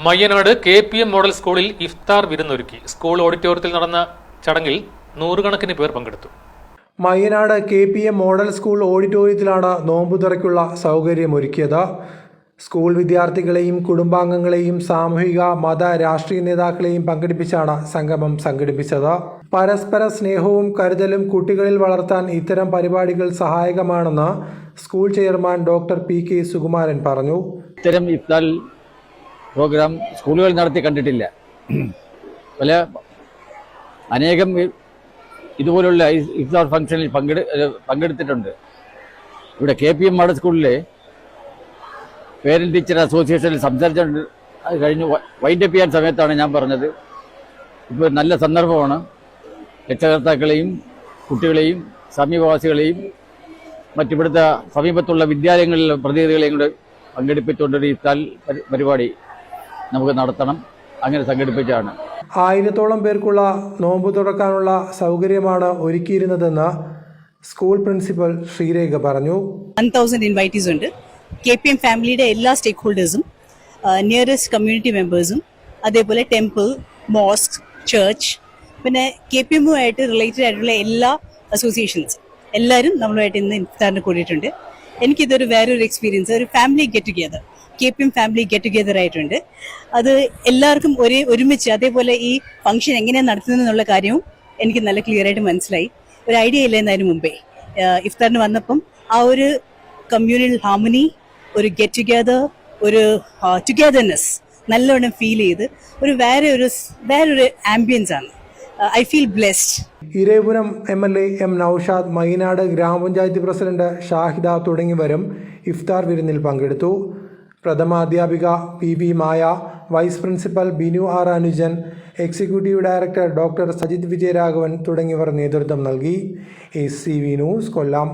Mayyanad KPM model സ്കൂളിൽ ഇഫ്താർ വിരുന്നൊരുക്കി. School ഓഡിറ്റോറിയത്തിൽ നടന്ന ചടങ്ങിൽ നൂറുകണക്കിന് പേർ പങ്കെടുത്തു. മയ്യനാട് KPM മോഡൽ സ്കൂൾ ഓഡിറ്റോറിയത്തിലാണ് നോമ്പുതുറയ്ക്കുള്ള സൗകര്യമൊരുക്കിയത്. സ്കൂൾ വിദ്യാർത്ഥികളെയും കുടുംബാംഗങ്ങളെയും സാമൂഹിക മത രാഷ്ട്രീയ നേതാക്കളെയും പങ്കെടുപ്പിച്ചാണ് സംഗമം സംഘടിപ്പിച്ചത്. പരസ്പര സ്നേഹവും കരുതലും കുട്ടികളിൽ വളർത്താൻ ഇത്തരം പരിപാടികൾ സഹായകമാണെന്ന് school chairman doctor PK Sukumaran പറഞ്ഞു. ഇത്തരം ഇഫ്താർ പ്രോഗ്രാം സ്കൂളുകൾ നടത്തി കണ്ടിട്ടില്ല. അനേകം ഇതുപോലുള്ള ഇഫ്താർ ഫംഗ്ഷനിൽ പങ്കെടുത്തിട്ടുണ്ട്. ഇവിടെ KPM മോഡൽ സ്കൂളിലെ പേരന്റ് ടീച്ചർ അസോസിയേഷനിൽ സംസാരിച്ചുകൊണ്ട് അത് കഴിഞ്ഞ് വൈൻഡപ്പ് ചെയ്യാൻ സമയത്താണ് ഞാൻ പറഞ്ഞത്, ഇപ്പോൾ നല്ല സന്ദർഭമാണ്. രക്ഷകർത്താക്കളെയും കുട്ടികളെയും സമീപവാസികളെയും മറ്റിവിടുത്തെ സമീപത്തുള്ള വിദ്യാലയങ്ങളിലെ പ്രതിനിധികളെയും കൂടെ പങ്കെടുപ്പിച്ചുകൊണ്ടൊരു ഇഫ്താർ പരിപാടി നമുക്ക് നടത്തണം. അങ്ങനെ സംഘടിപ്പിച്ചാണ്. 1000-ഓളം പേർക്കുള്ള നോമ്പ് തുറക്കാനുള്ള സൗകര്യമാണ് ഒരുക്കിയിരുന്നതെന്ന് സ്കൂൾ പ്രിൻസിപ്പൽ ശ്രീരേഖ പറഞ്ഞു. 1000 ഇൻവൈറ്റീസ് ഉണ്ട്. KPM ഫാമിലിയുടെ എല്ലാ സ്റ്റേക്ക് ഹോൾഡേഴ്സും നിയറസ്റ്റ് കമ്മ്യൂണിറ്റി മെമ്പേഴ്സും അതേപോലെ ടെമ്പിൾ, മോസ്ക്, ചർച്ച്, പിന്നെ KPMുമായിട്ട് റിലേറ്റഡ് ആയിട്ടുള്ള എല്ലാ അസോസിയേഷൻസ് എല്ലാവരും നമ്മളുമായിട്ട് ഇന്ന് ഇഫ്താറിന് കൂടിയിട്ടുണ്ട്. എനിക്കിതൊരു വേറൊരു എക്സ്പീരിയൻസ്, ഒരു family get together, KPM family get together ആയിട്ടുണ്ട്. അത് എല്ലാവർക്കും ഒരുമിച്ച് അതേപോലെ ഈ ഫംഗ്ഷൻ എങ്ങനെയാണ് നടത്തുന്നത് എന്നുള്ള കാര്യവും എനിക്ക് നല്ല ക്ലിയർ ആയിട്ട് മനസ്സിലായി. ഒരു ഐഡിയ ഇല്ലായിരുന്നതിന് മുമ്പേ ഇഫ്താറിന് വന്നപ്പം ആ ഒരു കമ്മ്യൂണൽ ഹാർമണി, ഒരു ഗെറ്റ് ടുഗെദർ, ഒരു ടുഗെദർനെസ് നല്ലോണം ഫീൽ ചെയ്ത് വേറൊരു ആംബിയൻസ് ആണ്. I feel blessed. Eravipuram MLA M Noushad, Mayyanad grama panchayat president Shahida തുടങ്ങിയവരും ഇഫ്താർ വിരുന്നിൽ പങ്കെടുത്തു. പ്രഥമാധ്യാപിക PV Maya, vice principal Binu R Anujan, executive director doctor Sajith Vijayaraghavan തുടങ്ങിയവർ നേതൃത്വം നൽകി. SCV ന്യൂസ്, കൊല്ലം.